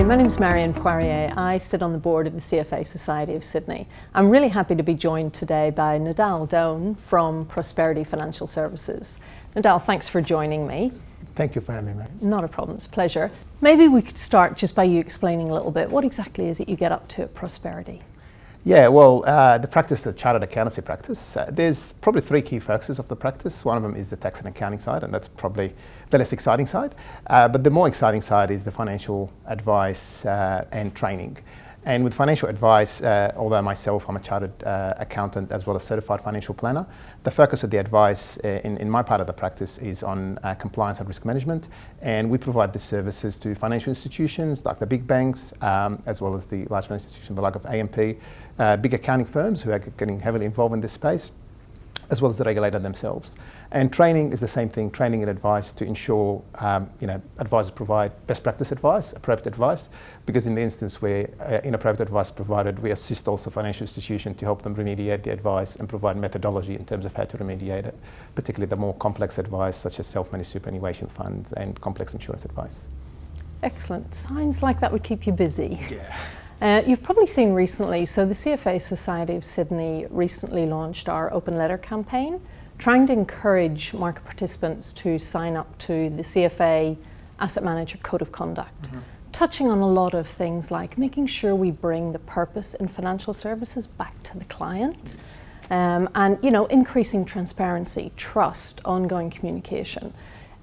my name's Marion Poirier. I sit on the board of the CFA Society of Sydney. I'm really happy to be joined today by Nidal Danoun from Prosperity Financial Services. Nidal, thanks for joining me. Thank you for having me. Not a problem, it's a pleasure. Maybe we could start just by you explaining a little bit, what exactly is it you get up to at Prosperity? Yeah, well, the practice, the chartered accountancy practice, there's probably three key focuses of the practice. One of them is the tax and accounting side, and that's probably the less exciting side. But the more exciting side is the financial advice and training. And with financial advice, although myself, I'm a chartered accountant as well as certified financial planner, the focus of the advice in my part of the practice is on compliance and risk management. And we provide the services to financial institutions like the big banks, as well as the large financial institutions like of AMP, big accounting firms who are getting heavily involved in this space, as well as the regulator themselves. And training is the same thing, training and advice to ensure advisors provide best practice advice, appropriate advice, because in the instance where inappropriate advice is provided, we assist also financial institutions to help them remediate the advice and provide methodology in terms of how to remediate it, particularly the more complex advice such as self-managed superannuation funds and complex insurance advice. Excellent. Sounds like that would keep you busy. Yeah. You've probably seen recently, so the CFA Society of Sydney recently launched our open letter campaign, trying to encourage market participants to sign up to the CFA Asset Manager Code of Conduct, touching on a lot of things like making sure we bring the purpose in financial services back to the client, and increasing transparency, trust, ongoing communication.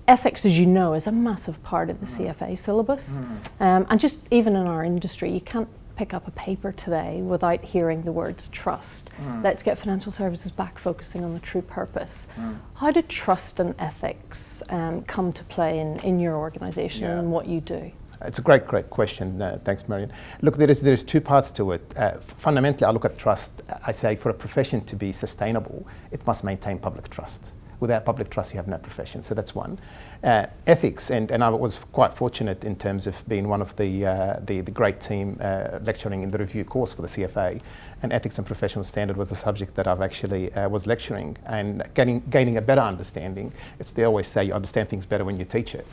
Ethics, as you know, is a massive part of the CFA syllabus, and just even in our industry, you can't pick up a paper today without hearing the words trust. Let's get financial services back focusing on the true purpose. How did trust and ethics come to play in your organisation and what you do? It's a great question. Thanks, Marion. Look, there's two parts to it. Fundamentally, I look at trust. I say for a profession to be sustainable, it must maintain public trust. Without public trust, you have no profession. So that's one. Ethics, and I was quite fortunate in terms of being one of the great team lecturing in the review course for the CFA. And ethics and professional standard was a subject that I've actually was lecturing and gaining a better understanding. They always say you understand things better when you teach it.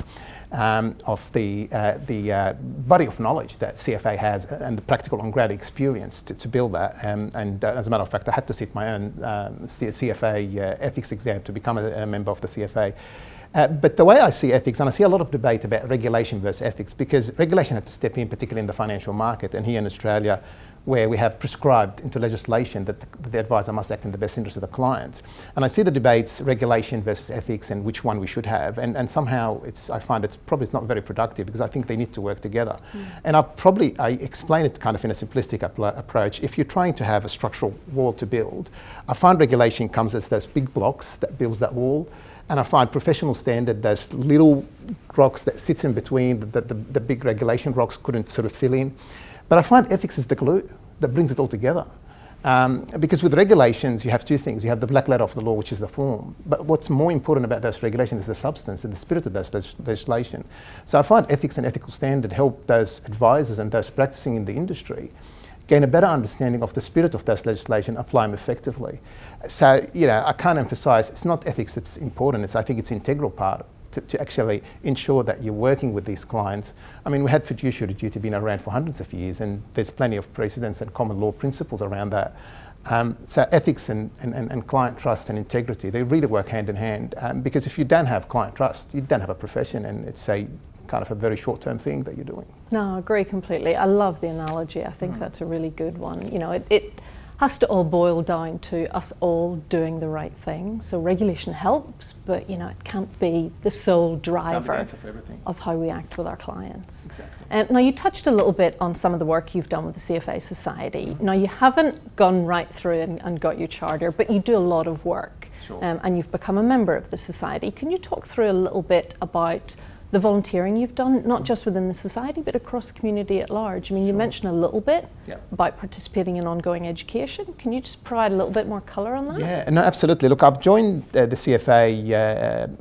Of the body of knowledge that CFA has and the practical on-ground experience to build that. And as a matter of fact, I had to sit my own CFA ethics exam to become a member of the CFA. But the way I see ethics, and I see a lot of debate about regulation versus ethics, because regulation had to step in, particularly in the financial market, and here in Australia, where we have prescribed into legislation that the advisor must act in the best interest of the client. And I see the debates, regulation versus ethics, and which one we should have. And somehow I find it's probably not very productive, because I think they need to work together. And I explain it kind of in a simplistic approach. If you're trying to have a structural wall to build, I find regulation comes as those big blocks that builds that wall. And I find professional standard, those little rocks that sits in between the big regulation rocks couldn't sort of fill in. But I find ethics is the glue that brings it all together. Because with regulations, you have two things. You have the black letter of the law, which is the form. But what's more important about those regulations is the substance and the spirit of those legislation. So I find ethics and ethical standard help those advisors and those practicing in the industry gain a better understanding of the spirit of those legislation, apply them effectively. So, I can't emphasize, it's not ethics that's important, I think it's an integral part to actually ensure that you're working with these clients. I mean, we had fiduciary duty been around for hundreds of years, and there's plenty of precedents and common law principles around that. So ethics and client trust and integrity, they really work hand in hand, because if you don't have client trust, you don't have a profession, and it's kind of a very short-term thing that you're doing. No, I agree completely. I love the analogy. I think that's a really good one. It has to all boil down to us all doing the right thing. So regulation helps, but it can't be the sole driver of how we act with our clients. Exactly. Now, you touched a little bit on some of the work you've done with the CFA Society. Now, you haven't gone right through and got your charter, but you do a lot of work. Sure. And you've become a member of the society. Can you talk through a little bit about the volunteering you've done, not just within the society, but across the community at large? I mean, you mentioned a little bit about participating in ongoing education. Can you just provide a little bit more colour on that? Yeah, no, absolutely. Look, I've joined the CFA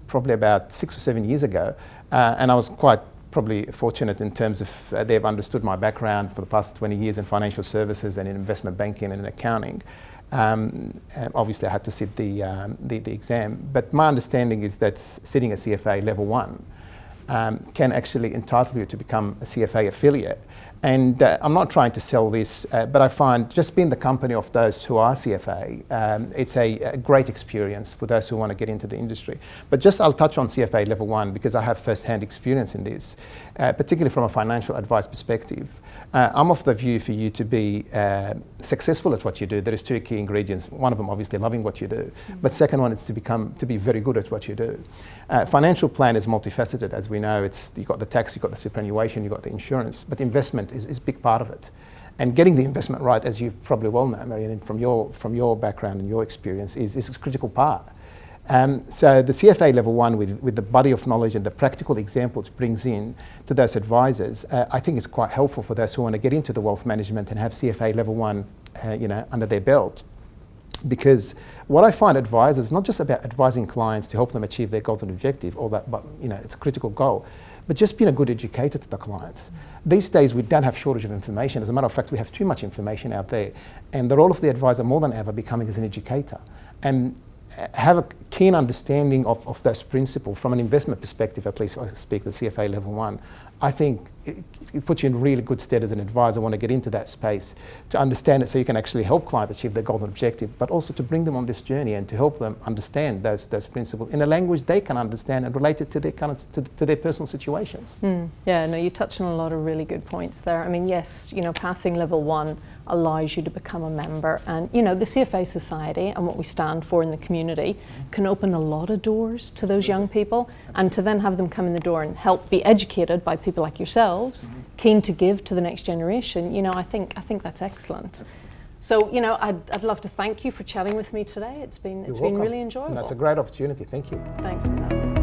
probably about 6 or 7 years ago, and I was quite probably fortunate in terms of they've understood my background for the past 20 years in financial services and in investment banking and in accounting. Obviously, I had to sit the exam, but my understanding is that sitting a CFA level 1 can actually entitle you to become a CFA affiliate. And I'm not trying to sell this, but I find just being the company of those who are CFA, it's a great experience for those who want to get into the industry. But just I'll touch on CFA level 1 because I have first-hand experience in this, particularly from a financial advice perspective. I'm of the view for you to be successful at what you do, there is 2 key ingredients. One of them obviously loving what you do, but second one is to be very good at what you do. Financial plan is multifaceted, as we know. You've got the tax, you've got the superannuation, you've got the insurance, but investment is a big part of it. And getting the investment right, as you probably well know, Marianne, from your background and your experience, is a critical part. So the CFA level 1 with the body of knowledge and the practical examples it brings in to those advisors, I think is quite helpful for those who want to get into the wealth management and have CFA level 1 under their belt. Because what I find advisors, not just about advising clients to help them achieve their goals and objective, all that, but it's a critical goal, but just being a good educator to the clients. These days we don't have shortage of information. As a matter of fact, we have too much information out there, and the role of the advisor more than ever becoming as an educator. And have a keen understanding of those principles from an investment perspective, at least I speak the CFA level 1. I think it puts you in really good stead as an advisor want to get into that space to understand it so you can actually help clients achieve their goal and objective, but also to bring them on this journey and to help them understand those principles in a language they can understand and relate it to their to their personal situations. Yeah, no, you touched on a lot of really good points there. I mean, yes, passing level 1 allows you to become a member, and the CFA Society and what we stand for in the community can open a lot of doors to those young people, and to then have them come in the door and help be educated by people like yourselves, keen to give to the next generation. I think that's excellent. So I'd love to thank you for chatting with me today. It's been really enjoyable. And that's a great opportunity. Thank you. Thanks for that.